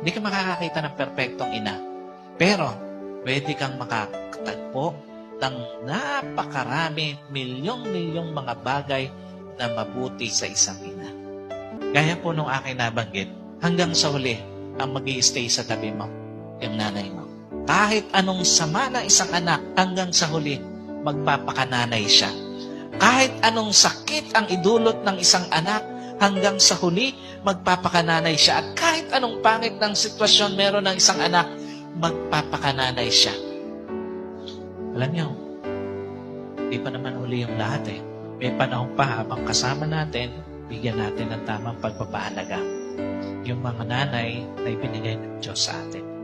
Hindi ka makakakita ng perpektong ina. Pero, pwede kang makatagpo ng napakarami, milyong-milyong mga bagay na mabuti sa isang ina. Gaya po nung aking nabanggit, hanggang sa huli, ang mag-i-stay sa tabi mo, yung nanay mo. Kahit anong sama ng isang anak, hanggang sa huli, magpapakananay siya. Kahit anong sakit ang idulot ng isang anak, hanggang sa huli, magpapakananay siya. At kahit anong pangit ng sitwasyon meron ng isang anak, magpapakananay siya. Alam niyo, hindi pa naman huli yung lahat eh. May panahon pa habang kasama natin, bigyan natin ng tamang pagpapaalaga. Yung mga nanay na ibinigay ng Diyos sa atin.